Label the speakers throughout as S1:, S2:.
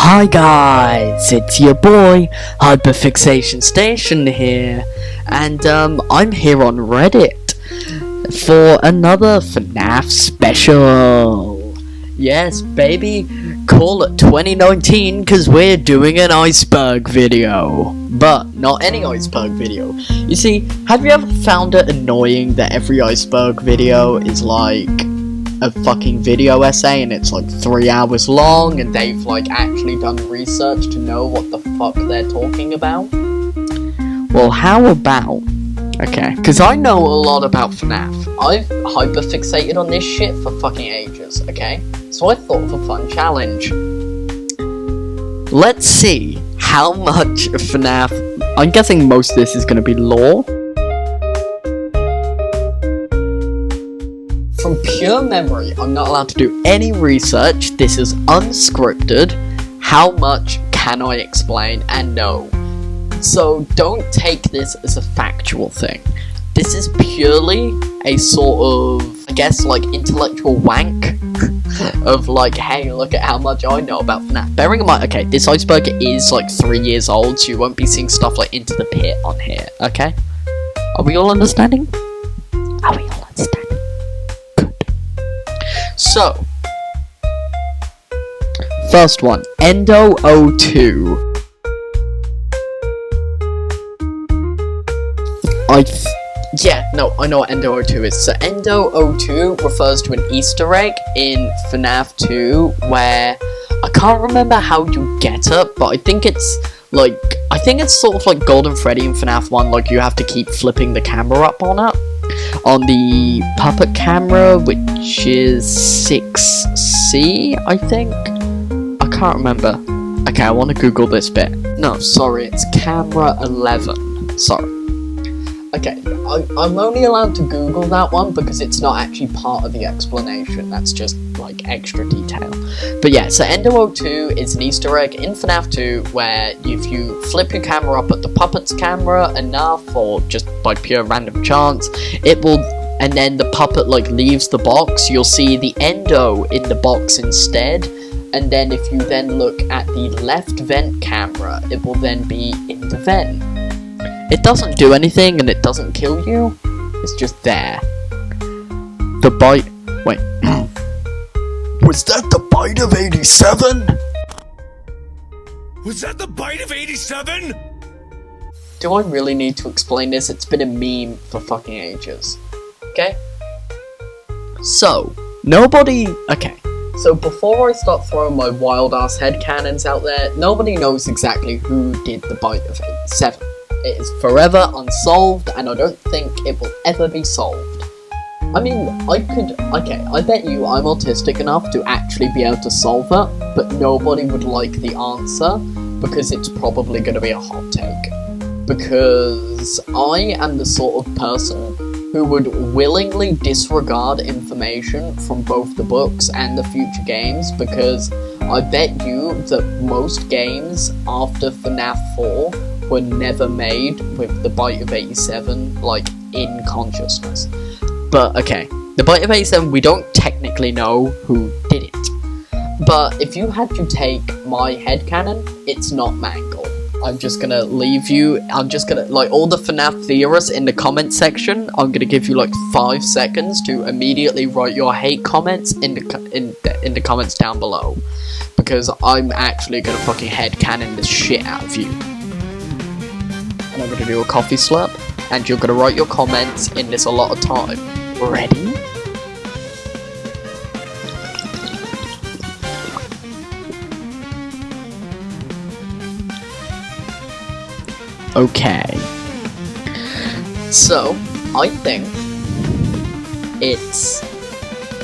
S1: Hi guys, it's your boy Hyperfixation Station here, and I'm here on Reddit for another Fnaf special. Yes, baby, call it 2019 because we're doing an Iceberg video. But not any Iceberg video. You see, have you ever found it annoying that every Iceberg video is like a fucking video essay and it's like 3 hours long and they've like actually done research to know what the fuck they're talking about? Well, how about, okay, because I know a lot about FNAF. I've hyperfixated on this shit for fucking ages, okay? So I thought of a fun challenge. Let's see how much FNAF, I'm guessing most of this is going to be lore. From pure memory, I'm not allowed to do any research. This is unscripted. How much can I explain and know? So don't take this as a factual thing. This is purely a sort of, I guess, like intellectual wank of like, hey, look at how much I know about FNAF. Bearing in mind, okay, this Iceberg is like 3 years old, so you won't be seeing stuff like Into the Pit on here, okay? Are we all understanding? Are we all understanding? So, first one, Endo02. I know what Endo02 is. So, Endo02 refers to an Easter egg in FNAF 2 where I can't remember how you get it, but I think it's sort of like Golden Freddy in FNAF 1, like you have to keep flipping the camera up on it. On the puppet camera, which is 6C, I think? I can't remember. Okay, I want to Google this bit. No, sorry, it's camera 11. Sorry. Okay, I'm only allowed to Google that one because it's not actually part of the explanation. That's just, like, extra detail. But yeah, so Endo02 is an Easter egg in FNAF 2 where if you flip your camera up at the puppet's camera enough, or just by pure random chance, it will, and then the puppet, like, leaves the box, you'll see the Endo in the box instead, and then if you then look at the left vent camera, it will then be in the vent. It doesn't do anything and it doesn't kill you, it's just there. The bite, wait.
S2: Was that the bite of 87?
S3: Was that the bite of 87?
S1: Do I really need to explain this? It's been a meme for fucking ages. Okay? So, so before I start throwing my wild ass headcanons out there, nobody knows exactly who did the bite of 87. It is forever unsolved, and I don't think it will ever be solved. I mean, I bet you I'm autistic enough to actually be able to solve it, but nobody would like the answer, because it's probably going to be a hot take. Because I am the sort of person who would willingly disregard information from both the books and the future games, because I bet you that most games after FNAF 4 were never made with the bite of 87, like, in consciousness. But, okay, the bite of 87, we don't technically know who did it. But if you had to take my headcanon, it's not Mangle. I'm just gonna leave you, like, all the FNAF theorists in the comment section, I'm gonna give you, like, 5 seconds to immediately write your hate comments in the comments down below. Because I'm actually gonna fucking headcanon the shit out of you. And I'm gonna do a coffee slurp, and you're gonna write your comments in this a lot of time. Ready? Okay. So, I think it's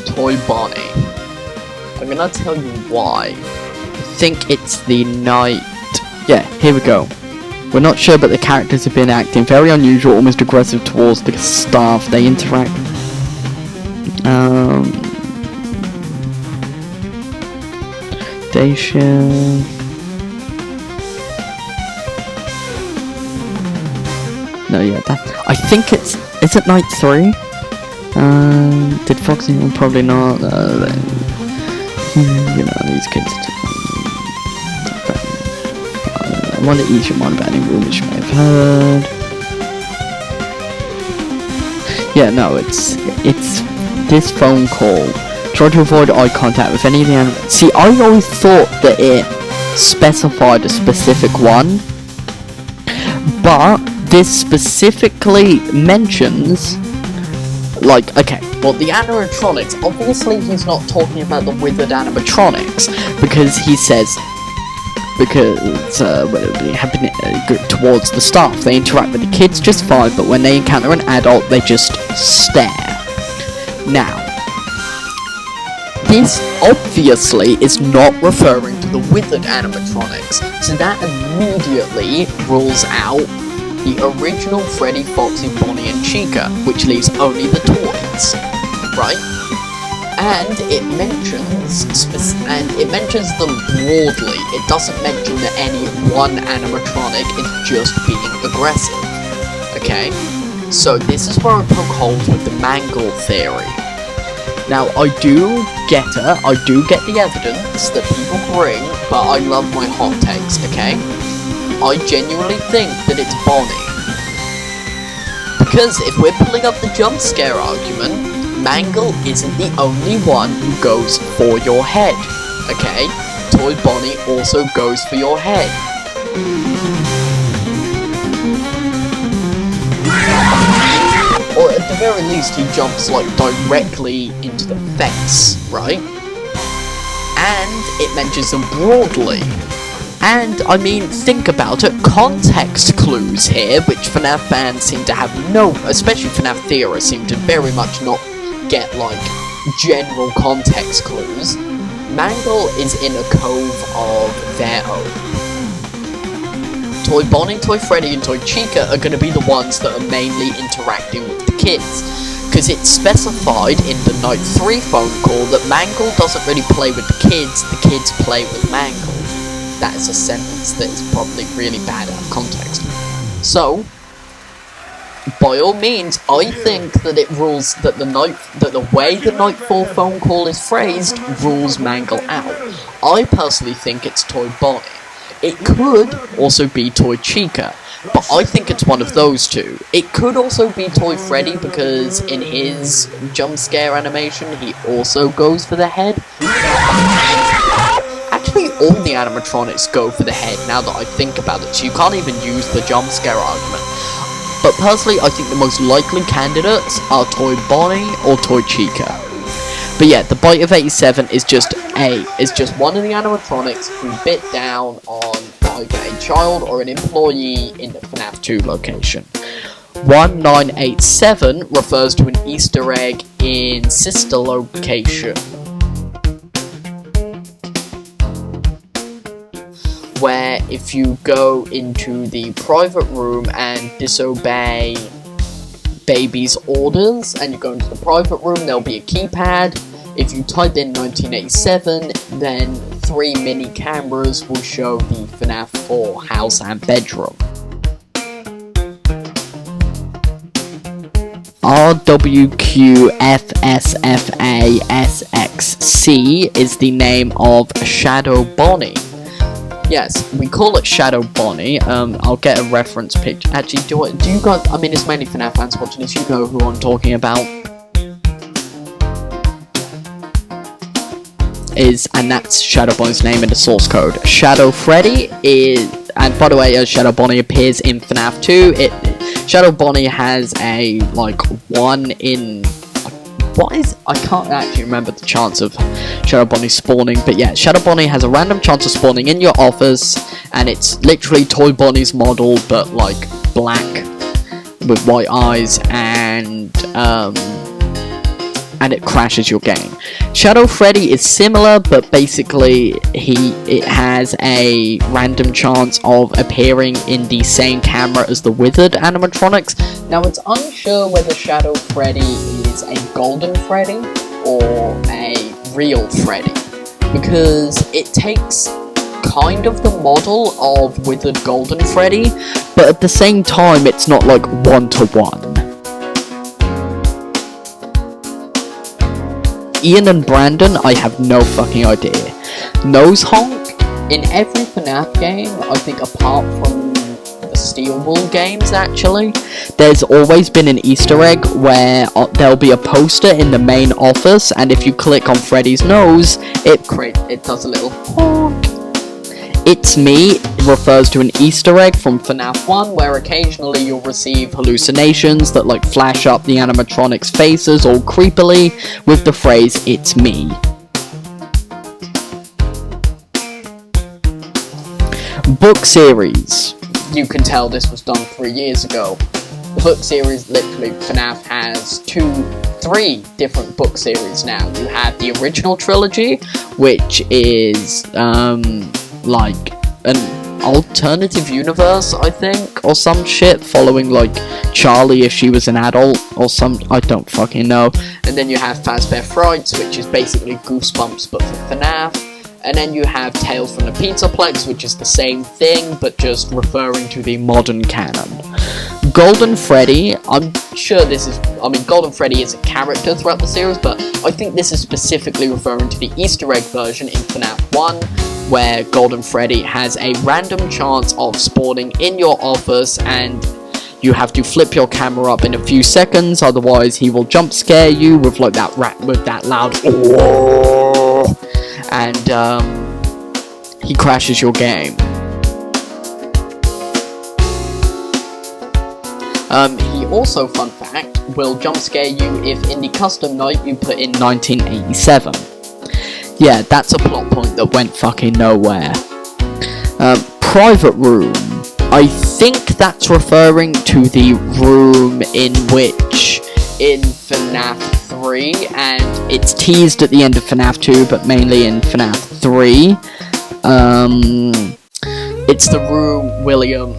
S1: Toy Bonnie. I'm gonna tell you why. I think it's the night. Yeah, here we go. We're not sure, but the characters have been acting very unusual, almost aggressive towards the staff they interact with. Station. No, yeah, I think is it night 3? Did Foxy? Probably not. You know, these kids. I want to ease your mind about any rumors you may have heard. Yeah, no, it's this phone call. Try to avoid eye contact with any of the animals. See, I always thought that it specified a specific one, but this specifically mentions, like, okay, well, the animatronics, obviously he's not talking about the withered animatronics, because he says, when they happen towards the staff, they interact with the kids just fine, but when they encounter an adult, they just stare. Now, this obviously is not referring to the withered animatronics, so that immediately rules out the original Freddy, Foxy, Bonnie, and Chica, which leaves only the toys, right? And it mentions them broadly. It doesn't mention that any one animatronic is just being aggressive. Okay? So this is where I poke holes with the Mangle theory. Now, I do get the evidence that people bring, but I love my hot takes, okay? I genuinely think that it's Bonnie. Because if we're pulling up the jump scare argument, Mangle isn't the only one who goes for your head, okay? Toy Bonnie also goes for your head. Or at the very least, he jumps, like, directly into the face, right? And it mentions them broadly. And, I mean, think about it, context clues here, which FNAF fans seem to have no, especially FNAF theorists seem to very much not get, like, general context clues. Mangle is in a cove of their own. Toy Bonnie, Toy Freddy, and Toy Chica are going to be the ones that are mainly interacting with the kids, because it's specified in the Night 3 phone call that Mangle doesn't really play with the kids play with Mangle. That is a sentence that is probably really bad out of context. So, by all means, I think that it rules that the way the Night 4 phone call is phrased rules Mangle out. I personally think it's Toy Bonnie. It could also be Toy Chica, but I think it's one of those two. It could also be Toy Freddy, because in his jump scare animation, he also goes for the head. Actually, all the animatronics go for the head, now that I think about it, so you can't even use the jump scare argument. But personally, I think the most likely candidates are Toy Bonnie or Toy Chica. But yeah, the Bite of 87 is just one of the animatronics who bit down on either a child or an employee in the FNAF 2 location. 1987 refers to an Easter egg in sister location, where if you go into the private room and disobey baby's orders, and you go into the private room, there'll be a keypad. If you type in 1987, then 3 mini cameras will show the FNAF 4 house and bedroom. RWQFSFASXC is the name of Shadow Bonnie. Yes, we call it Shadow Bonnie. I'll get a reference picture. Actually, do you guys, I mean, it's mainly FNAF fans watching this, you know who I'm talking about. And that's Shadow Bonnie's name in the source code. Shadow Freddy is, and by the way, as Shadow Bonnie appears in FNAF 2, Shadow Bonnie has a, like, 1 in, I can't actually remember the chance of Shadow Bonnie spawning, but yeah, Shadow Bonnie has a random chance of spawning in your office, and it's literally Toy Bonnie's model, but, like, black, with white eyes, and it crashes your game. Shadow Freddy is similar, but basically it has a random chance of appearing in the same camera as the withered animatronics. Now, it's unsure whether Shadow Freddy is a golden Freddy or a real Freddy, because it takes kind of the model of withered golden Freddy, but at the same time it's not like one-to-one. Ian and Brandon, I have no fucking idea. Nose Honk in every FNAF game, I think apart from the Steel Wool games actually, there's always been an Easter egg where there'll be a poster in the main office, and if you click on Freddy's nose, it does a little honk. It's Me refers to an Easter egg from FNAF 1 where occasionally you'll receive hallucinations that like flash up the animatronics' faces all creepily with the phrase "It's me." Book series. You can tell this was done 3 years ago. The book series, literally, FNAF has 3 different book series now. You have the original trilogy, which is like an alternative universe, I think, or some shit, following like Charlie if she was an adult, or I don't fucking know. And then you have Fazbear Frights, which is basically Goosebumps but for FNAF. And then you have Tales from the Pizzaplex, which is the same thing, but just referring to the modern canon. Golden Freddy, I'm sure Golden Freddy is a character throughout the series, but I think this is specifically referring to the Easter egg version in FNAF 1, where Golden Freddy has a random chance of spawning in your office, and you have to flip your camera up in a few seconds, otherwise he will jump scare you with like that loud "oh!" and he crashes your game. He also, fun fact, will jump scare you if in the custom night you put in 1987. Yeah, that's a plot point that went fucking nowhere. Private room. I think that's referring to the room in FNAF 3, and it's teased at the end of FNAF 2, but mainly in FNAF 3. It's the room William,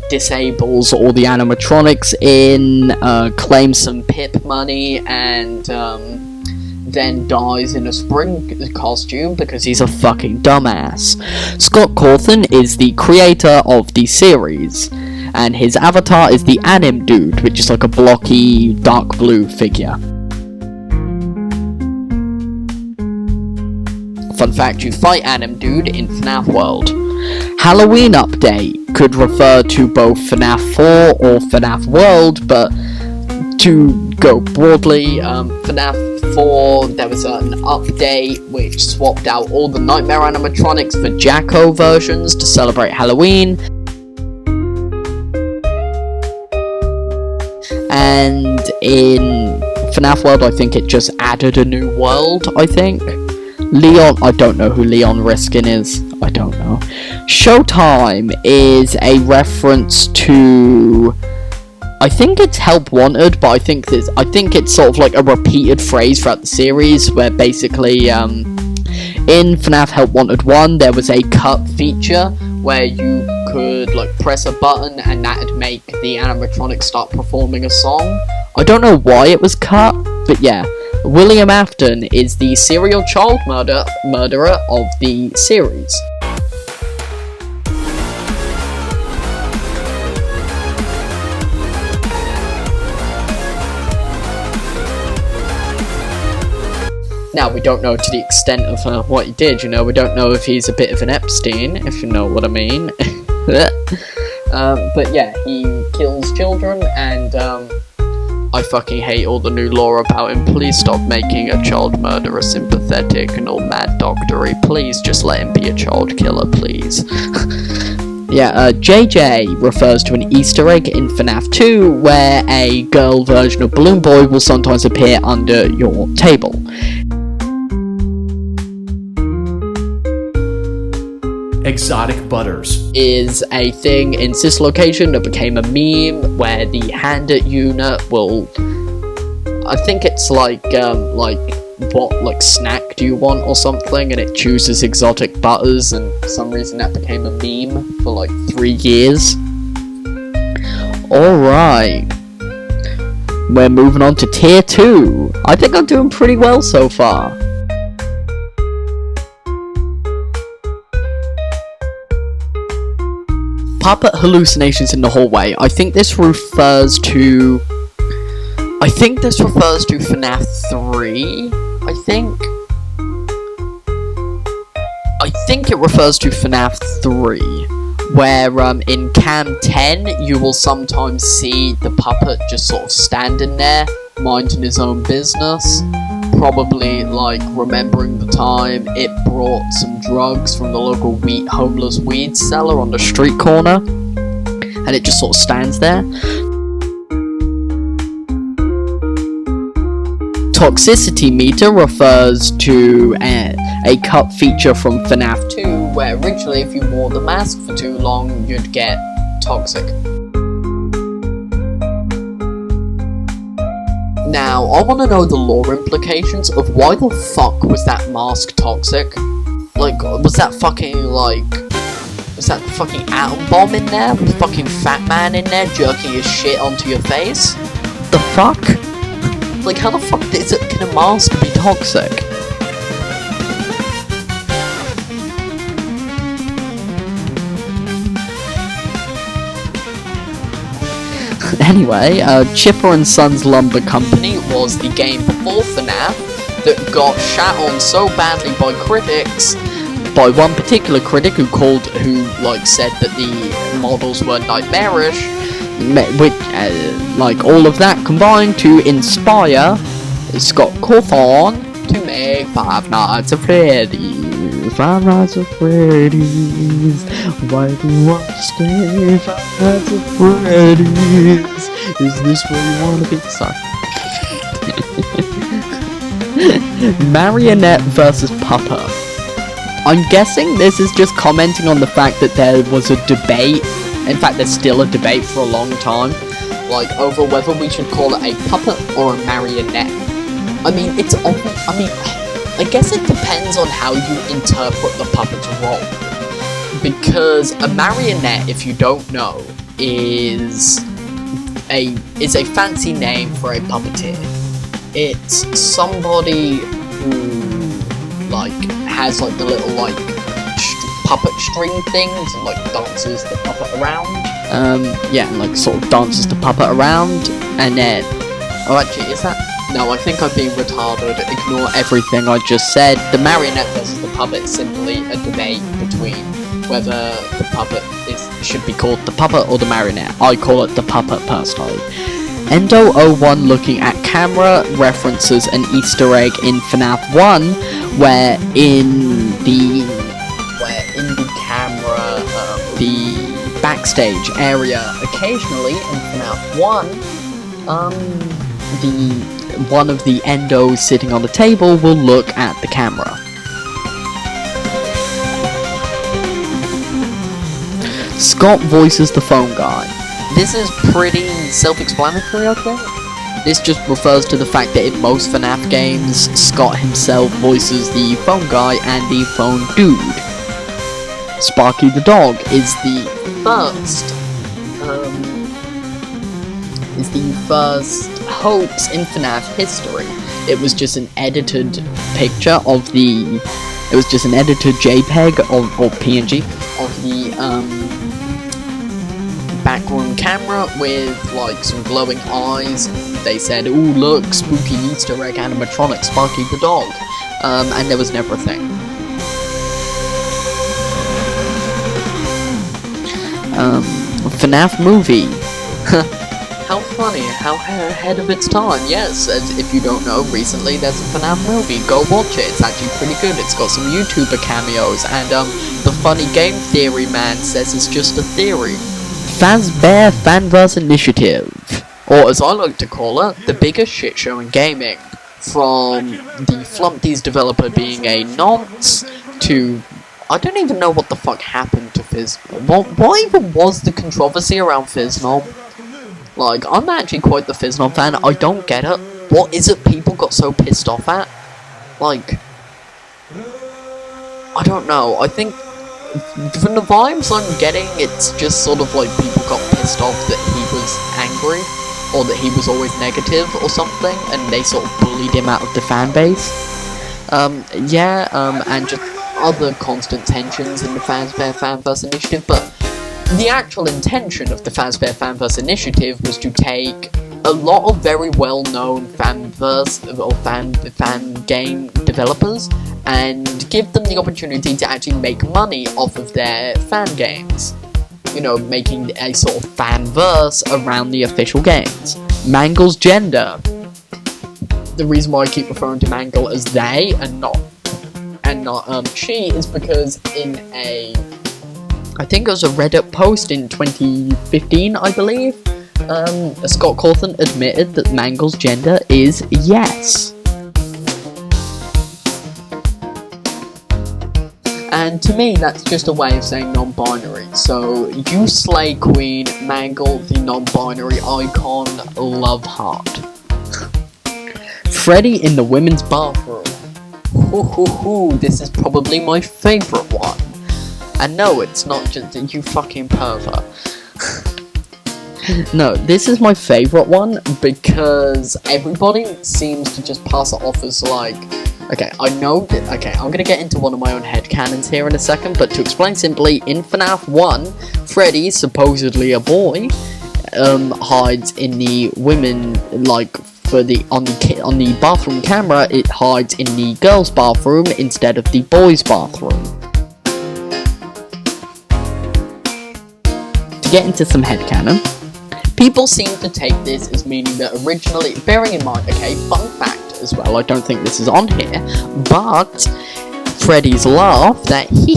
S1: disables all the animatronics in, claims some pip money, and, then dies in a spring costume because he's a fucking dumbass. Scott Cawthon is the creator of the series, and his avatar is the Anim Dude, which is like a blocky, dark blue figure. Fun fact, you fight Anim Dude in FNAF World. Halloween Update could refer to both FNAF 4 or FNAF World, but to go broadly, FNAF 4, there was an update which swapped out all the Nightmare animatronics for Jacko versions to celebrate Halloween. And in FNAF World, I think it just added a new world, I think. Leon, I don't know who Leon Riskin is. I don't know. Showtime is a reference to, I think it's Help Wanted, but I think it's sort of like a repeated phrase throughout the series, where basically, in FNAF Help Wanted 1, there was a cut feature where you could, press a button and that'd make the animatronics start performing a song. I don't know why it was cut, but yeah. William Afton is the serial child murderer of the series. Now, we don't know to the extent of what he did, we don't know if he's a bit of an Epstein, if you know what I mean. But yeah, he kills children, and I fucking hate all the new law about him. Please stop making a child murderer sympathetic and all mad doctory. Please just let him be a child killer, please. Yeah, JJ refers to an Easter egg in FNAF 2, where a girl version of Balloon Boy will sometimes appear under your table.
S3: Exotic butters
S1: is a thing in this location that became a meme where the hand it unit will, I think it's what snack do you want or something, and it chooses exotic butters, and for some reason that became a meme for 3 years. Alright, we're moving on to tier 2. I think I'm doing pretty well so far. Puppet hallucinations in the hallway. I think this refers to FNAF 3, I think think it refers to Fnaf 3, where in Cam 10 you will sometimes see the puppet just sort of standing there, minding his own business, probably like remembering the time it brought some drugs from the local homeless weed seller on the street corner, and it just sort of stands there. Toxicity meter refers to a cut feature from Fnaf 2, where originally if you wore the mask for too long, you'd get toxic. Now, I want to know the lore implications of why the fuck was that mask toxic? Like, was that fucking atom bomb in there? Was fucking Fat Man in there jerking his shit onto your face? The fuck? Like, how the fuck can a mask be toxic? Anyway, Chipper and Sons Lumber Company was the game before Fnaf that got shat on so badly by critics, by one particular critic who said that the models were nightmarish, with all of that combined to inspire Scott Cawthon to make Five Nights at Freddy's. Five Nights at Freddy's. Why do you want to stay? Five Nights at Freddy's. Is this where you want to be? Sorry. Marionette versus Pupper. I'm guessing this is just commenting on the fact that there was a debate. In fact, there's still a debate for a long time, over whether we should call it a puppet or a marionette. I guess it depends on how you interpret the puppet's role. Because a marionette, if you don't know, is a fancy name for a puppeteer. It's somebody who, has, the little, puppet string things and, dances the puppet around. Sort of dances the puppet around, and then... Oh, actually, is that... No, I think I'm being retarded. Ignore everything I just said. The marionette versus the puppet is simply a debate between whether the puppet should be called the puppet or the marionette. I call it the puppet personally. Endo01 looking at camera references an Easter egg in Fnaf 1, where in the camera, the backstage area, occasionally in Fnaf 1, one of the endos sitting on the table will look at the camera. Scott voices the phone guy. This is pretty self-explanatory, I think. This just refers to the fact that in most FNAF games, Scott himself voices the phone guy and the phone dude. Sparky the dog is the first hoax in FNAF history. It was just an edited picture of the... It was just an edited JPEG or PNG of the backroom camera with some glowing eyes. They said, "Ooh, look, spooky Easter egg animatronic Sparky the dog," and there was never a thing. FNAF movie. How funny, how ahead of its time. Yes, as if you don't know, recently there's a FNAF movie. Go watch it, it's actually pretty good. It's got some YouTuber cameos, and the funny game theory man says it's just a theory. Fazbear Fanverse Initiative, or as I like to call it, the biggest shit show in gaming. From the Flumpty's developer being a nonce, to... I don't even know what the fuck happened to Fiznob. What even was the controversy around Fiznob? I'm actually quite the Fiznob fan. I don't get it. What is it people got so pissed off at? I don't know. I think, from the vibes I'm getting, it's just sort of people got pissed off that he was angry, or that he was always negative or something, and they sort of bullied him out of the fan base. And just other constant tensions in the Fazbear Fanverse Initiative, but the actual intention of the Fazbear Fanverse Initiative was to take a lot of very well-known fanverse or fan game developers, and give them the opportunity to actually make money off of their fan games. You know, making a sort of fanverse around the official games. Mangle's gender. The reason why I keep referring to Mangle as they and not she is because in I think it was a Reddit post in 2015, I believe, Scott Cawthon admitted that Mangle's gender is yes. And to me, that's just a way of saying non-binary. So, you slay queen, Mangle, the non-binary icon, love heart. Freddy in the women's bathroom. This is probably my favourite one. And no, it's not just you fucking pervert. No, this is my favourite one because everybody seems to just pass it off as like, okay, I know that, okay, I'm gonna get into one of my own headcanons here in a second, but to explain simply, in Fnaf 1, Freddy, supposedly a boy, hides in the women, like, on the bathroom camera, it hides in the girls' bathroom instead of the boys' bathroom. To get into some headcanon, people seem to take this as meaning that originally, bearing in mind, okay, fun fact as well, I don't think this is on here, but Freddy's laugh, that hee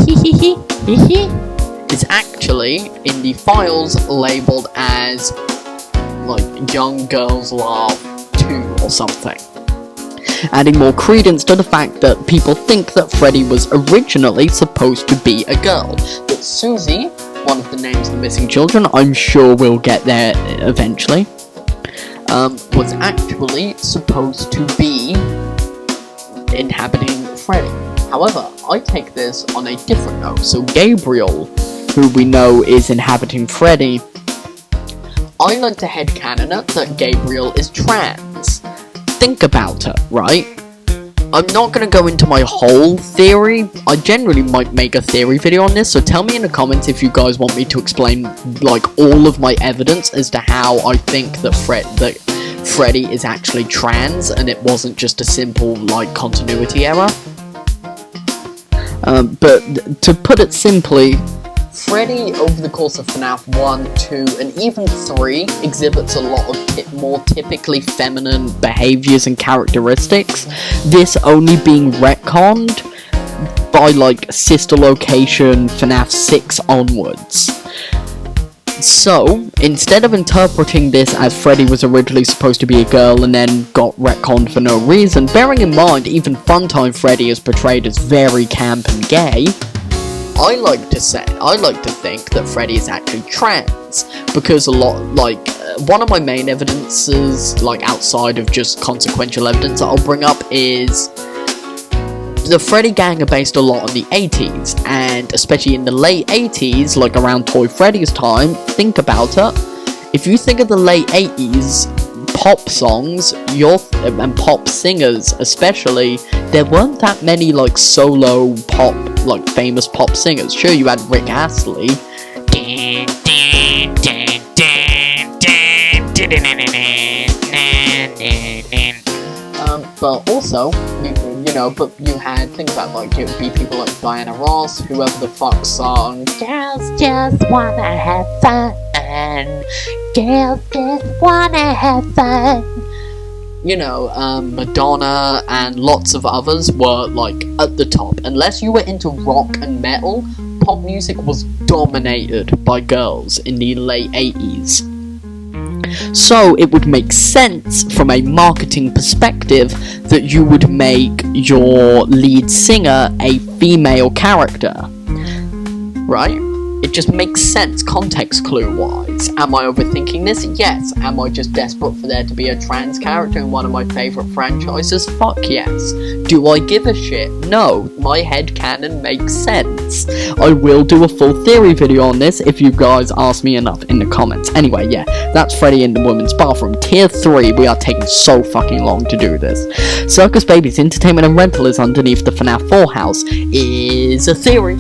S1: is actually in the files labelled as, like, young girls laugh 2 or something. Adding more credence to the fact that people think that Freddy was originally supposed to be a girl. That Susie, one of the names of the missing children, I'm sure we'll get there eventually, was actually supposed to be inhabiting Freddy. However, I take this on a different note. So Gabriel, who we know is inhabiting Freddy, I like to headcanon it that Gabriel is trans. Think about it, right? I'm not going to go into my whole theory. I generally might make a theory video on this, so tell me in the comments if you guys want me to explain, like, all of my evidence as to how I think that Freddy is actually trans, and it wasn't just a simple, like, continuity error. But to put it simply, Freddy, over the course of FNAF 1, 2, and even 3, exhibits a lot of more typically feminine behaviours and characteristics, this only being retconned by, like, sister location FNAF 6 onwards. So, instead of interpreting this as Freddy was originally supposed to be a girl and then got retconned for no reason, bearing in mind even Funtime Freddy is portrayed as very camp and gay, I like to think that Freddy is actually trans, because one of my main evidences, like, outside of just consequential evidence that I'll bring up is the Freddy gang are based a lot on the 80s, and especially in the late 80s, like around Toy Freddy's time, think about it, if you think of the late 80s, pop songs, and pop singers especially, there weren't that many, like, solo pop, like, famous pop singers. Sure, you had Rick Astley, but also, but you had, think about, like, it would be people like Diana Ross, whoever the fuck song, girls just wanna have fun, girls just wanna have fun. Madonna and lots of others were, like, at the top. Unless you were into rock and metal, pop music was dominated by girls in the late 80s. So, it would make sense from a marketing perspective that you would make your lead singer a female character. Right? It just makes sense, context clue-wise. Am I overthinking this? Yes. Am I just desperate for there to be a trans character in one of my favourite franchises? Fuck yes. Do I give a shit? No. My headcanon makes sense. I will do a full theory video on this if you guys ask me enough in the comments. Anyway, yeah, that's Freddy in the women's bathroom. Tier 3, we are taking so fucking long to do this. Circus Baby's Entertainment and Rental is underneath the FNAF 4 house. Is a theory.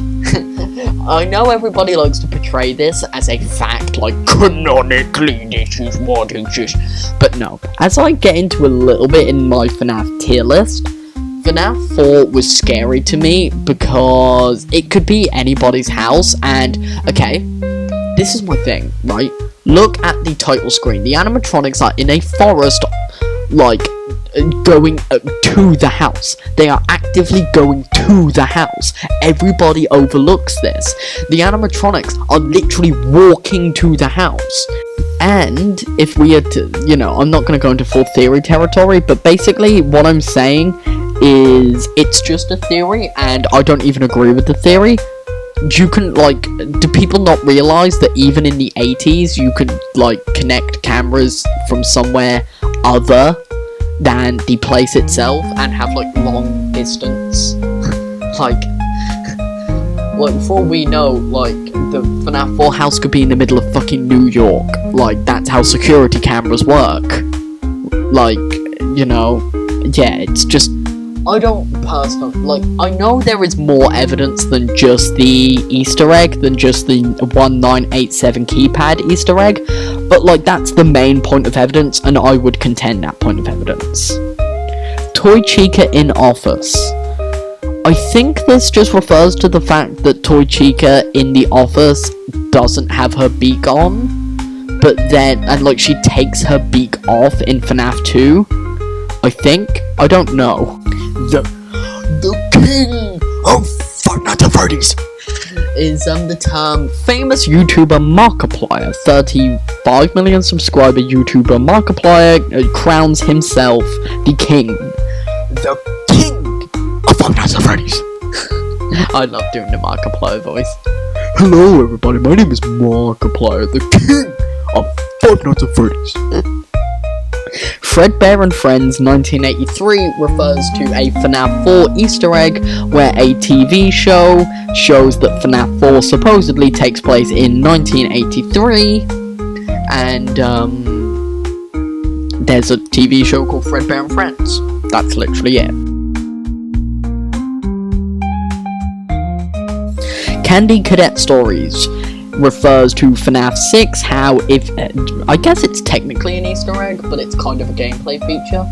S1: I know everybody likes to portray this as a fact, like, canonically this is what exists. But no, as I get into a little bit in my FNAF tier list, FNAF 4 was scary to me because it could be anybody's house, and, okay, this is my thing, right? Look at the title screen. The animatronics are in a forest, like, going to the house. They are actively going to the house. Everybody overlooks this. The animatronics are literally walking to the house. And if we had to, you know, I'm not going to go into full theory territory, but basically what I'm saying is it's just a theory, and I don't even agree with the theory. You can, like, do people not realize that even in the 80s you could, like, connect cameras from somewhere other than the place itself and have, like, long distance? like, for all we know, like, the FNAF 4 house could be in the middle of fucking New York. Like, that's how security cameras work. Like, you know, yeah, it's just, I don't personally, like, I know there is more evidence than just the Easter egg, than just the 1987 keypad Easter egg, but, like, that's the main point of evidence, and I would contend that point of evidence. Toy Chica in office. I think this just refers to the fact that Toy Chica in the office doesn't have her beak on, but then, and, like, she takes her beak off in FNAF 2, I think? I don't know.
S2: The king of Five Nights at Freddy's
S1: is the term famous YouTuber Markiplier, 35 million subscriber YouTuber Markiplier crowns himself the king.
S2: The king of Five Nights at Freddy's.
S1: I love doing the Markiplier voice.
S2: Hello everybody, my name is Markiplier, the king of Five Nights at Freddy's.
S1: Fredbear and Friends 1983 refers to a FNAF 4 Easter egg where a TV show shows that FNAF 4 supposedly takes place in 1983, and there's a TV show called Fredbear and Friends. That's literally it. Candy Cadet Stories refers to FNAF 6, how if, I guess it's technically an Easter egg, but it's kind of a gameplay feature,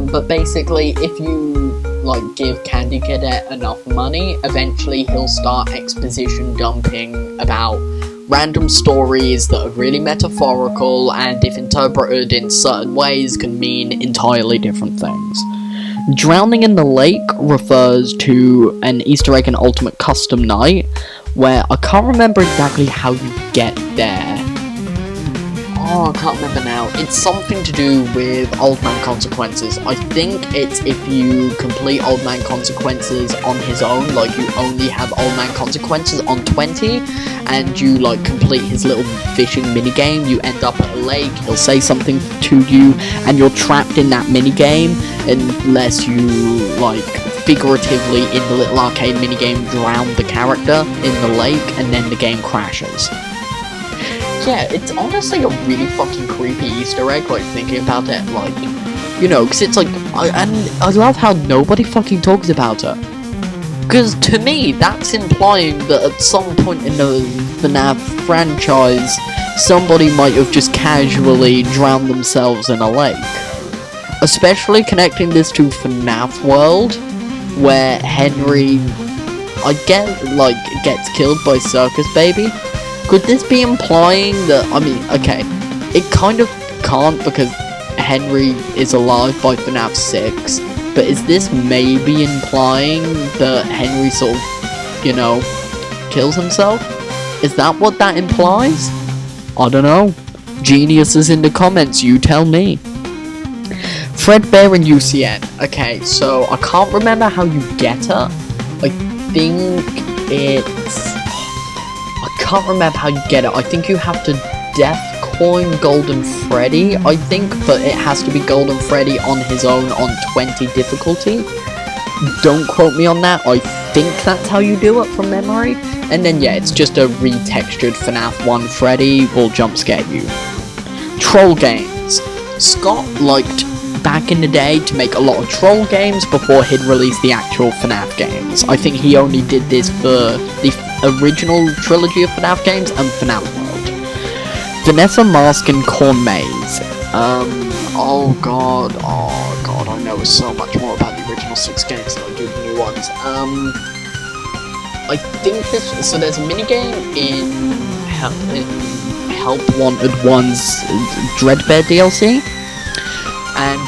S1: but basically, if you, like, give Candy Cadet enough money, eventually he'll start exposition dumping about random stories that are really metaphorical, and if interpreted in certain ways, can mean entirely different things. Drowning in the Lake refers to an Easter egg and Ultimate Custom Night, where I can't remember exactly how you get there. Oh, I can't remember now. It's something to do with Old Man Consequences. I think it's if you complete Old Man Consequences on his own, like you only have Old Man Consequences on 20, and you, like, complete his little fishing minigame, you end up at a lake, he'll say something to you, and you're trapped in that minigame unless you, like, figuratively in the little arcade minigame drown the character in the lake, and then the game crashes. Yeah, it's honestly a really fucking creepy Easter egg, like, thinking about it, like, you know, because it's like, I love how nobody fucking talks about it. Because to me, that's implying that at some point in the FNAF franchise, somebody might have just casually drowned themselves in a lake. Especially connecting this to FNAF World, where Henry, I guess, like, gets killed by Circus Baby. Could this be implying that, I mean, okay, it kind of can't because Henry is alive by FNAF 6, but is this maybe implying that Henry sort of, you know, kills himself? Is that what that implies? I don't know. Geniuses in the comments, you tell me. Fredbear and UCN. Okay, so I can't remember how you get her. I think it's... I can't remember how you get it. I think you have to Death Coin Golden Freddy, I think, but it has to be Golden Freddy on his own on 20 difficulty. Don't quote me on that. I think that's how you do it from memory. And then, yeah, it's just a retextured FNAF 1 Freddy will jump scare you. Troll games. Scott liked back in the day to make a lot of troll games before he'd release the actual FNAF games. I think he only did this for the original trilogy of FNAF games and FNAF World. Vanessa Mask and Corn Maze. Oh god, I know so much more about the original 6 games than I do the new ones. I think this, so there's a minigame in Help Wanted 1's Dreadbear DLC, and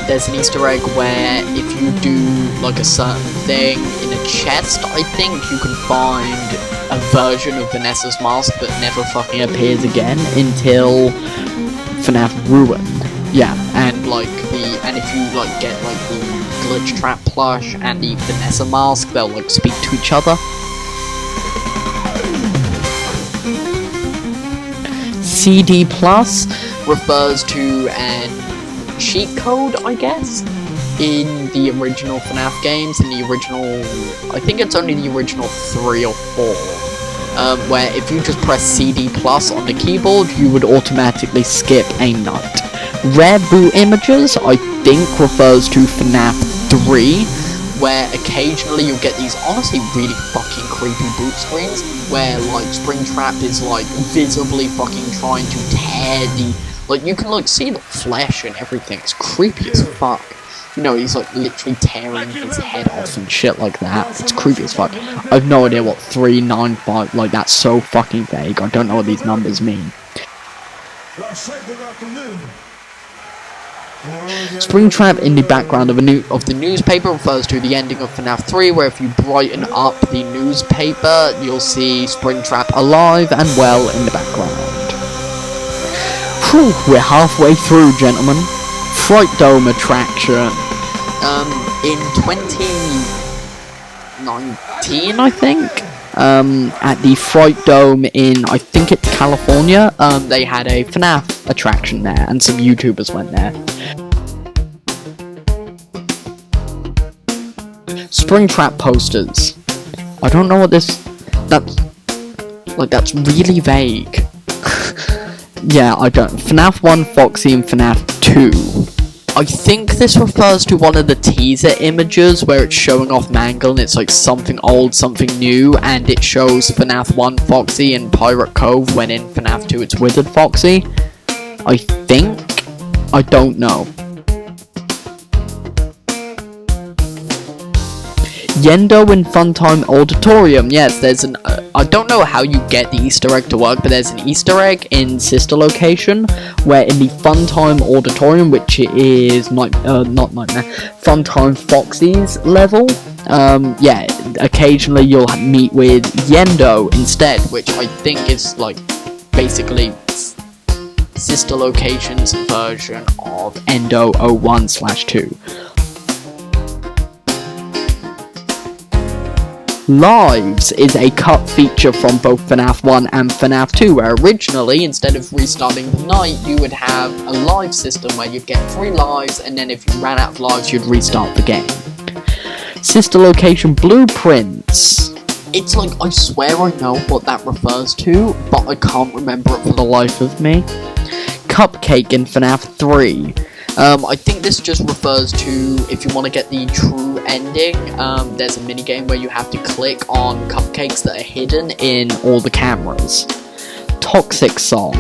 S1: there's an Easter egg where if you do like a certain thing in a chest, I think you can find a version of Vanessa's mask that never fucking appears again until FNAF Ruin. Yeah, and if you like get like the Glitch Trap plush and the Vanessa mask, they'll like speak to each other. CD Plus refers to an cheat code, I guess, in the original FNAF games, in the original, I think it's only the original 3 or 4, where if you just press CD Plus on the keyboard, you would automatically skip a night. Rare boot images, I think, refers to FNAF 3, where occasionally you'll get these honestly really fucking creepy boot screens, where like Springtrap is like visibly fucking trying to tear the, like you can like see the flesh and everything, it's creepy as fuck. You know, he's like literally tearing his head off and shit like that. It's creepy as fuck. I've no idea what 395, like that's so fucking vague, I don't know what these numbers mean. Springtrap in the background of the newspaper refers to the ending of FNAF 3, where if you brighten up the newspaper, you'll see Springtrap alive and well in the background. Whew, we're halfway through, gentlemen. Fright Dome attraction. In 2019, I think, at the Fright Dome in, I think it's California, they had a FNAF attraction there, and some YouTubers went there. Springtrap posters. I don't know what that's really vague. Yeah, I don't. FNAF 1, Foxy, and FNAF 2. I think this refers to one of the teaser images where it's showing off Mangle and it's like something old, something new, and it shows FNAF 1 Foxy and Pirate Cove, when in FNAF 2 it's Withered Foxy. I think? I don't know. Yendo in Funtime Auditorium. Yes, there's an, I don't know how you get the Easter egg to work, but there's an Easter egg in Sister Location, where in the Funtime Auditorium, which is, not Nightmare, Funtime Foxy's level, yeah, occasionally you'll meet with Yendo instead, which I think is, like, basically Sister Location's version of Endo 01/2. Lives is a cut feature from both FNAF 1 and FNAF 2, where originally, instead of restarting the night, you would have a live system where you'd get 3 lives, and then if you ran out of lives, you'd restart the game. Sister Location Blueprints. It's like, I swear I know what that refers to, but I can't remember it for the life of me. Cupcake in FNAF 3. I think this just refers to, if you want to get the true ending, there's a minigame where you have to click on cupcakes that are hidden in all the cameras. Toxic Song.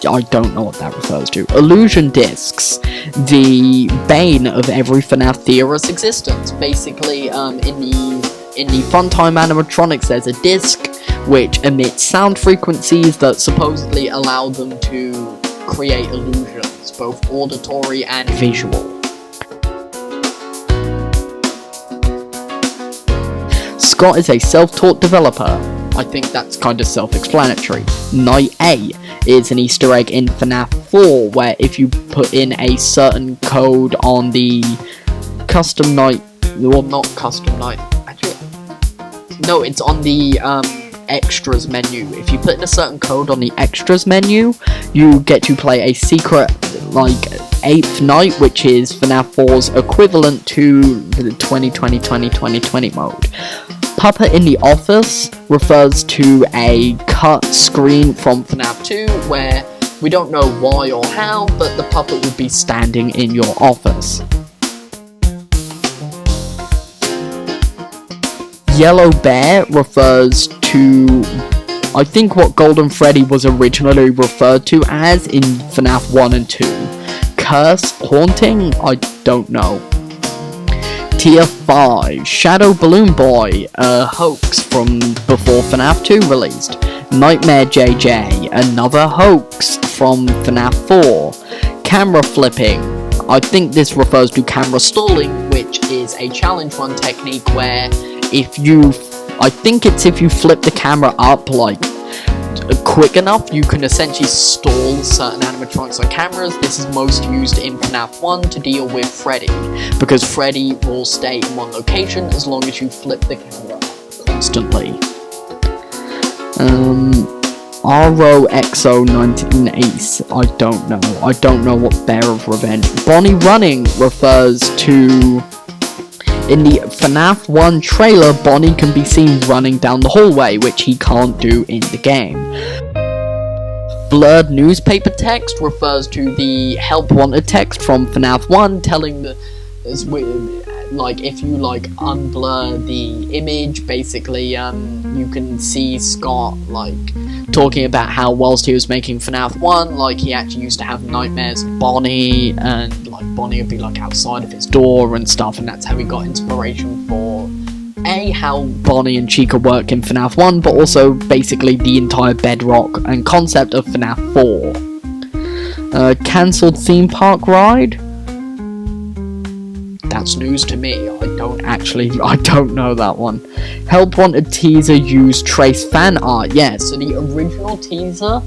S1: I don't know what that refers to. Illusion Discs. The bane of every FNAF theorist's existence. Basically, in the Funtime animatronics, there's a disc which emits sound frequencies that supposedly allow them to create illusions, both auditory and visual. Scott is a self-taught developer. I think that's kind of self-explanatory. Night A is an Easter egg in FNAF 4, where if you put in a certain code on the custom night, well, not custom night, actually, no, it's on the extras menu. If you put in a certain code on the extras menu, you get to play a secret, like, 8th night, which is FNAF 4's equivalent to the 2020 mode. Puppet in the Office refers to a cut screen from FNAF 2, where We don't know why or how, but the puppet would be standing in your office. Yellow Bear refers to, I think, what Golden Freddy was originally referred to as in FNAF 1 and 2. Curse? Haunting? I don't know. Tier 5, Shadow Balloon Boy, a hoax from before FNAF 2 released. Nightmare JJ, another hoax from FNAF 4. Camera flipping, I think this refers to camera stalling, which is a challenge run technique where if you flip the camera up like quick enough, you can essentially stall certain animatronics on cameras. This is most used in FNAF 1 to deal with Freddy, because Freddy will stay in one location as long as you flip the camera up constantly. ROXO19 Ace, I don't know what Bear of Revenge. Bonnie Running refers to, in the FNAF 1 trailer, Bonnie can be seen running down the hallway, which he can't do in the game. Blurred newspaper text refers to the help wanted text from FNAF 1 telling the, like, if you like unblur the image, basically you can see Scott like talking about how whilst he was making FNAF 1, like he actually used to have nightmares of Bonnie, and like Bonnie would be like outside of his door and stuff, and that's how he got inspiration for how Bonnie and Chica work in FNAF 1, but also basically the entire bedrock and concept of FNAF 4. Cancelled theme park ride? That's news to me. I don't know that one. Help wanted teaser used trace fan art. Yeah, so the original teaser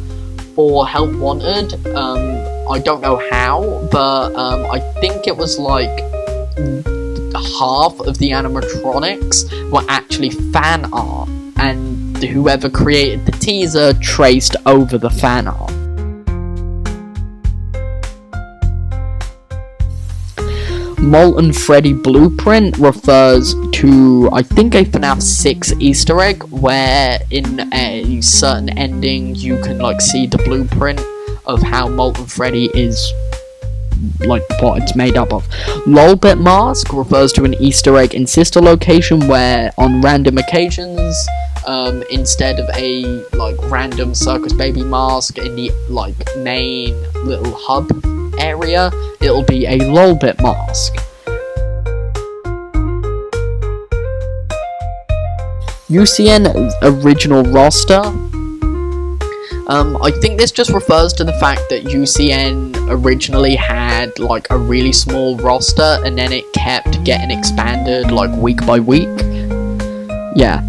S1: for Help Wanted, I don't know how, but I think it was like half of the animatronics were actually fan art, and whoever created the teaser traced over the fan art. Molten Freddy Blueprint refers to, I think, a FNAF 6 Easter egg, where in a certain ending you can like see the blueprint of how Molten Freddy is, like, what it's made up of. Lolbit Mask refers to an Easter egg in Sister Location where on random occasions, instead of a like random circus baby mask in the like main little hub area, it'll be a Lolbit mask. UCN original roster. I think this just refers to the fact that UCN originally had like a really small roster, and then it kept getting expanded like week by week. Yeah.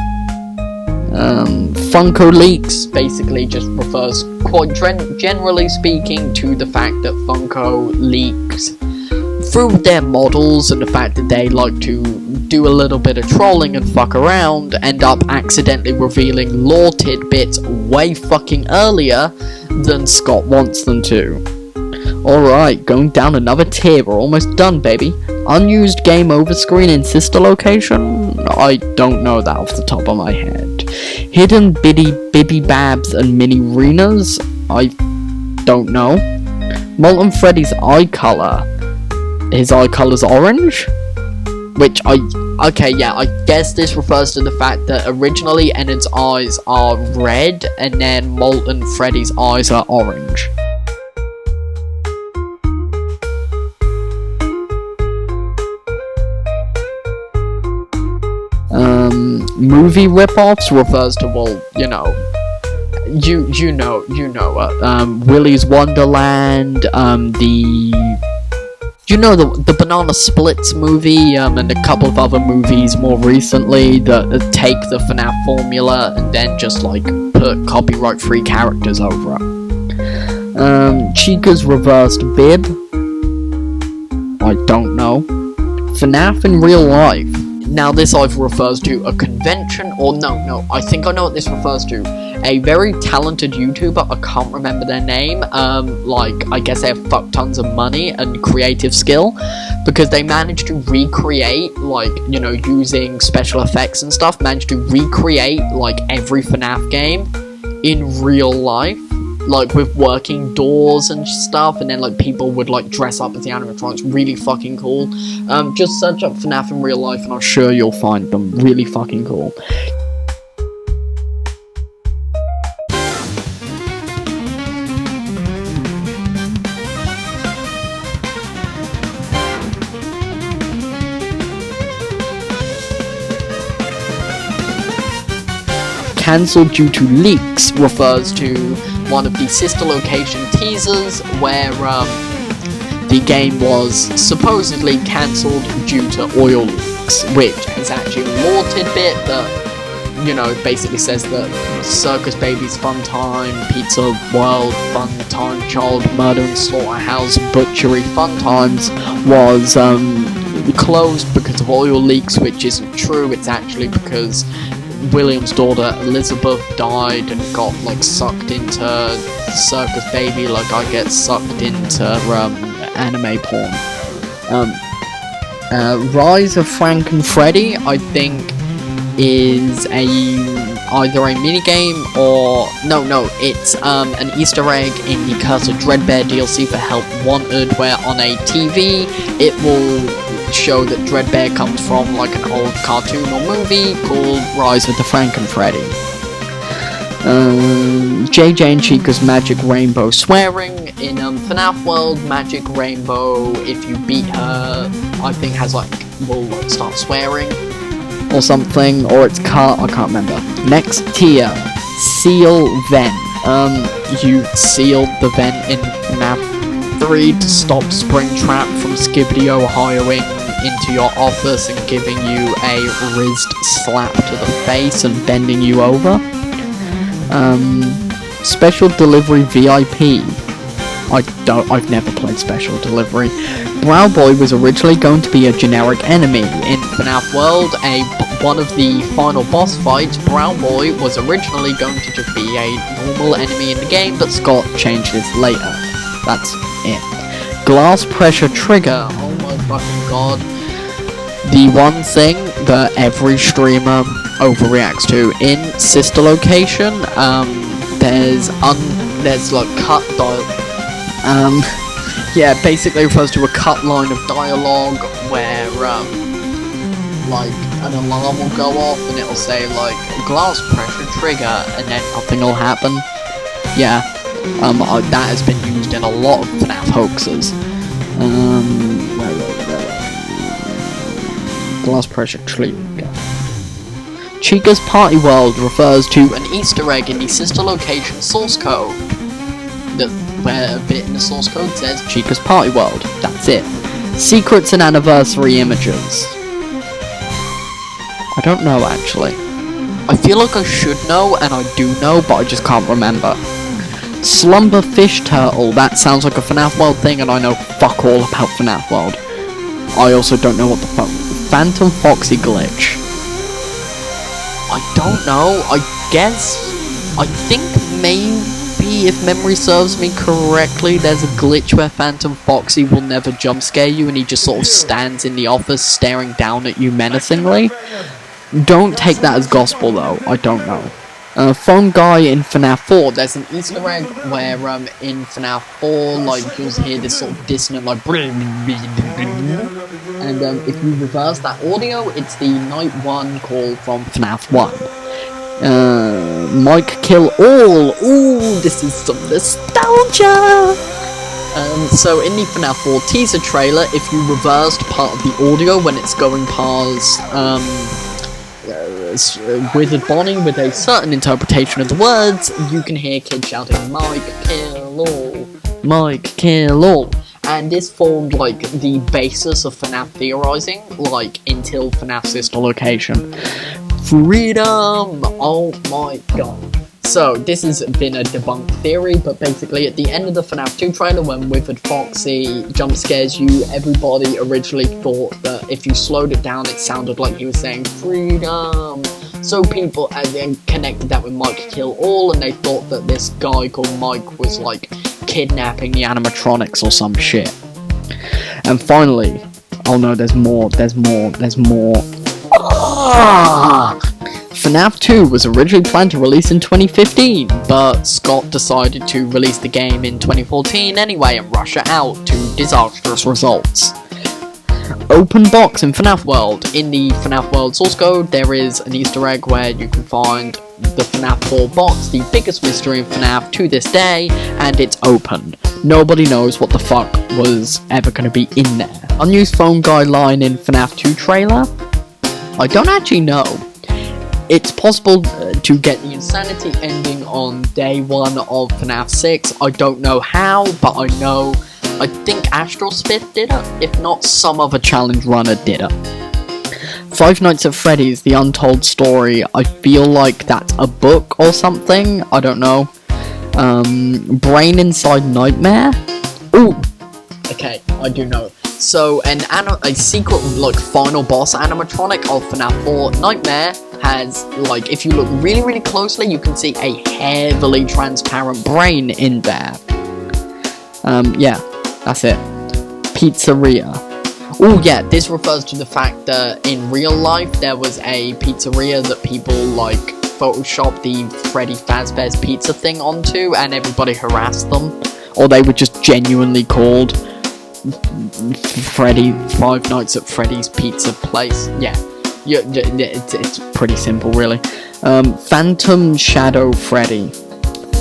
S1: Funko Leaks basically just refers, quite generally speaking, to the fact that Funko leaks through their models, and the fact that they like to do a little bit of trolling and fuck around, end up accidentally revealing lore tidbits way fucking earlier than Scott wants them to. Alright, going down another tier, we're almost done, baby. Unused game over screen in Sister Location? I don't know that off the top of my head. Hidden Bibby Babs and Mini Renas? I don't know. Molten Freddy's eye color. His eye color's orange? Which okay, yeah, I guess this refers to the fact that originally Ennard's eyes are red, and then Molten Freddy's eyes are orange. Movie ripoffs refers to, well, you know it. Willy's Wonderland, the Banana Splits movie, and a couple of other movies more recently that take the FNAF formula and then just like put copyright-free characters over it. Chica's reversed bib? I don't know. FNAF in real life. Now this either refers to a convention, or no, I think I know what this refers to. A very talented YouTuber, I can't remember their name, like, I guess they have fuck tons of money and creative skill, because they managed to recreate, like, you know, using special effects and stuff, managed to recreate, like, every FNAF game in real life. like with working doors and stuff, and then like people would like dress up as the animatronics. Really fucking cool. Just search up FNAF in real life and I'm sure you'll find them. Really fucking cool. Cancelled due to leaks refers to one of the sister location teasers where the game was supposedly cancelled due to oil leaks, which is actually a lore tidbit that, you know, basically says that Circus Baby's Fun Time, Pizza World Fun Time, Child Murder and Slaughterhouse Butchery Fun Times was closed because of oil leaks, which isn't true. It's actually because William's daughter Elizabeth died and got like sucked into Circus Baby, like I get sucked into anime porn. Rise of Frank and Freddy, I think, is either a minigame or no, it's an Easter egg in the Curse of Dreadbear DLC for Help Wanted, where on a TV it will show that Dreadbear comes from like an old cartoon or movie called Rise of the Frank and Freddy. JJ and Chica's Magic Rainbow swearing in FNAF World. Magic Rainbow, if you beat her, I think has like will like start swearing or something, or it's car. I can't remember. Next tier, seal vent. You sealed the vent in FNAF 3 to stop Springtrap from Skibbity Ohioing into your office and giving you a wrist slap to the face and bending you over. Special Delivery VIP. I've never played Special Delivery. Brow Boy was originally going to be a generic enemy in FNAF World. One of the final boss fights, Brow Boy was originally going to just be a normal enemy in the game, but Scott changed this later. That's it. Glass Pressure Trigger. Oh my fucking god. The one thing that every streamer overreacts to in sister location, there's like cut dialogue. Yeah, basically refers to a cut line of dialogue where like an alarm will go off and it'll say like glass pressure trigger and then nothing will happen. Yeah, that has been used in a lot of FNAF hoaxes. Glass pressure trigger. Chica's Party World refers to an Easter egg in the sister location source code. Where a bit in the source code says Chica's Party World. That's it. Secrets and anniversary images. I don't know actually. I feel like I should know and I do know, but I just can't remember. Slumber Fish Turtle. That sounds like a FNAF World thing and I know fuck all about FNAF World. I also don't know what the fuck. Phantom Foxy glitch. I don't know. I think maybe if memory serves me correctly, there's a glitch where Phantom Foxy will never jump scare you and he just sort of stands in the office staring down at you menacingly. Don't take that as gospel though. I don't know. Phone Guy in FNAF 4. There's an Easter egg where in FNAF 4, like, you'll hear this sort of dissonant, like, and if you reverse that audio, it's the Night 1 call from FNAF 1. Mike Kill All. Ooh, this is some nostalgia. So in the FNAF 4 teaser trailer, if you reversed part of the audio when it's going past, Wizard Bonnie with a certain interpretation of the words, you can hear kids shouting, Mike, kill all, Mike, kill all. And this formed, like, the basis of FNAF theorizing, like, until FNAF Sister Location. Freedom! Oh my god. So, this has been a debunked theory, but basically at the end of the FNAF 2 trailer, when Withered Foxy jump scares you, everybody originally thought that if you slowed it down, it sounded like he was saying freedom. So people then connected that with Mike Kill All, and they thought that this guy called Mike was like kidnapping the animatronics or some shit. And finally, oh no, there's more. FNAF 2 was originally planned to release in 2015, but Scott decided to release the game in 2014 anyway and rush it out to disastrous results. Open box in FNAF World. In the FNAF World source code, there is an Easter egg where you can find the FNAF 4 box, the biggest mystery in FNAF to this day, and it's open. Nobody knows what the fuck was ever going to be in there. Unused phone guideline in FNAF 2 trailer? I don't actually know. It's possible to get the Insanity ending on day 1 of FNAF 6. I don't know how, but I think Astral Spit did it. If not, some other challenge runner did it. Five Nights at Freddy's, The Untold Story. I feel like that's a book or something. I don't know. Brain Inside Nightmare? Ooh! Okay, I do know. So, a secret, final boss animatronic of FNAF 4 Nightmare has, if you look really, really closely, you can see a heavily transparent brain in there. Yeah, that's it. Pizzeria. Oh yeah, this refers to the fact that in real life there was a pizzeria that people photoshopped the Freddy Fazbear's Pizza thing onto, and everybody harassed them, or they were just genuinely called Five Nights at Freddy's Pizza Place. Yeah, it's pretty simple, really. Phantom Shadow Freddy.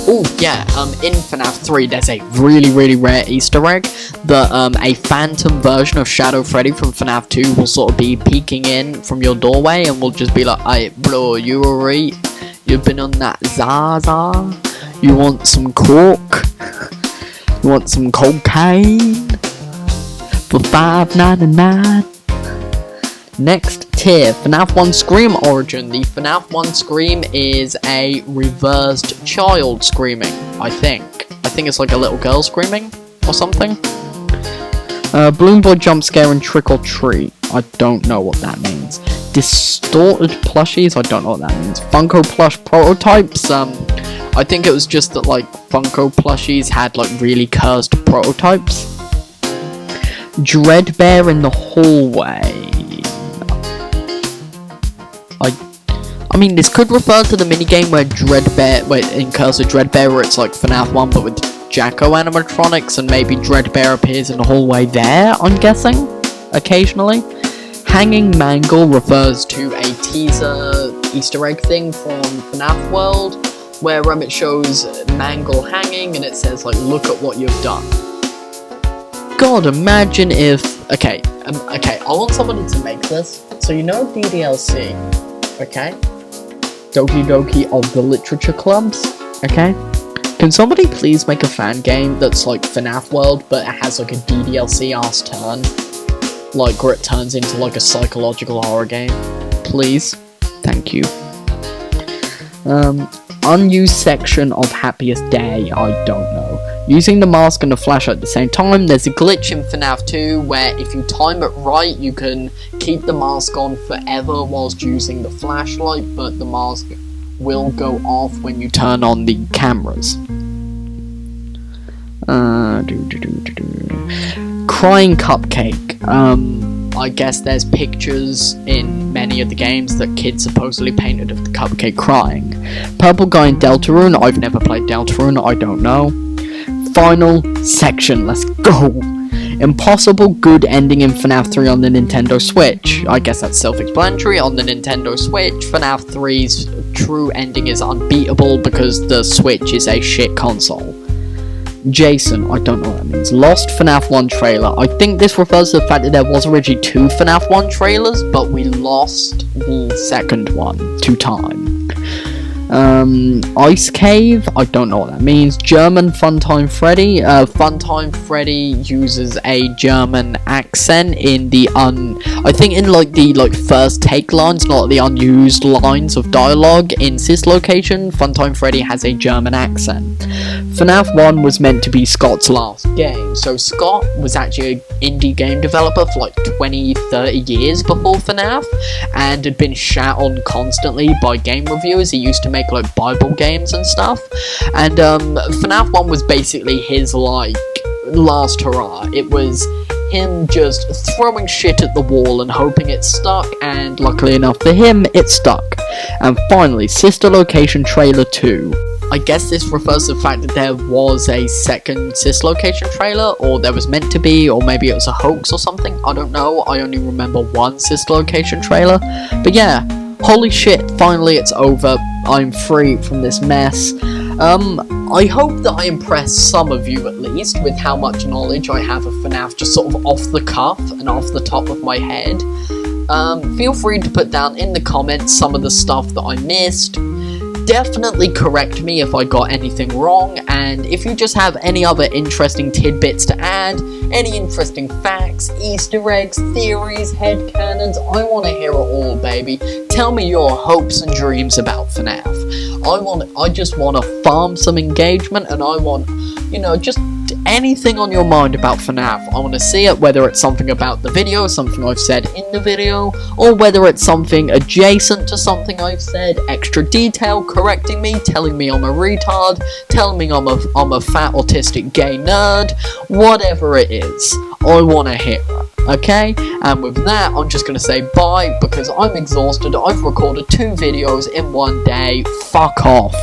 S1: Oh yeah, in FNAF 3 there's a really, really rare Easter egg that a phantom version of Shadow Freddy from FNAF 2 will sort of be peeking in from your doorway and will just be like, "Hey bro, you alright? You've been on that Zaza? You want some coke? You want some cocaine? For $5.99? Next tier, FNAF 1 Scream Origin. The FNAF 1 Scream is a reversed child screaming, I think. I think it's like a little girl screaming, or something. Balloon Boy Jump Scare and Trick or Treat. I don't know what that means. Distorted Plushies, I don't know what that means. Funko Plush Prototypes, I think it was just that, Funko Plushies had, really cursed prototypes. Dreadbear in the Hallway. I mean, this could refer to the minigame where in Curse of Dreadbear, where it's like FNAF 1 but with Jacko animatronics, and maybe Dreadbear appears in the hallway there, I'm guessing, occasionally. Hanging Mangle refers to a teaser Easter egg thing from FNAF World, where it shows Mangle hanging, and it says, look at what you've done. God, imagine if... Okay, I want somebody to make this. So you know DDLC, okay? Doki Doki of the Literature Clubs, okay? Can somebody please make a fan game that's like FNAF World, but it has a DDLC-ass turn? Where it turns into a psychological horror game? Please? Thank you. Unused section of Happiest Day, I don't know. Using the mask and the flashlight at the same time, there's a glitch in FNAF 2 where if you time it right, you can keep the mask on forever whilst using the flashlight, but the mask will go off when you turn on the cameras. Crying Cupcake. I guess there's pictures in many of the games that kids supposedly painted of the cupcake crying. Purple Guy in Deltarune. I've never played Deltarune, I don't know. Final section, let's go! Impossible good ending in FNAF 3 on the Nintendo Switch. I guess that's self-explanatory. On the Nintendo Switch, FNAF 3's true ending is unbeatable because the Switch is a shit console. Jason, I don't know what that means. Lost FNAF 1 trailer. I think this refers to the fact that there was originally 2 FNAF 1 trailers, but we lost the second one to time. Ice Cave, I don't know what that means. German Funtime Freddy. Funtime Freddy uses a German accent in the I think in the first take lines, not the unused lines of dialogue in this location. Funtime Freddy has a German accent. FNAF 1 was meant to be Scott's last game. So Scott was actually an indie game developer for 20-30 years before FNAF, and had been shat on constantly by game reviewers. He used to make Bible games and stuff, and FNAF 1 was basically his last hurrah. It was him just throwing shit at the wall and hoping it stuck, and luckily enough for him, it stuck. And finally, Sister Location Trailer 2. I guess this refers to the fact that there was a second Sister Location trailer, or there was meant to be, or maybe it was a hoax or something, I don't know, I only remember one Sister Location trailer. But yeah, holy shit, finally it's over, I'm free from this mess. I hope that I impress some of you at least with how much knowledge I have of FNAF just sort of off the cuff and off the top of my head. Feel free to put down in the comments some of the stuff that I missed. Definitely correct me if I got anything wrong, and if you just have any other interesting tidbits to add, any interesting facts, Easter eggs, theories, headcanons, I want to hear it all, baby. Tell me your hopes and dreams about FNAF. I just want to farm some engagement, and I want, you know, just anything on your mind about FNAF. I want to see it, whether it's something about the video, something I've said in the video, or whether it's something adjacent to something I've said, extra detail, correcting me, telling me I'm a retard, telling me I'm a fat autistic gay nerd, whatever it is, I want to hear it. Okay, and with that, I'm just going to say bye, because I'm exhausted. I've recorded 2 videos in one day. Fuck off.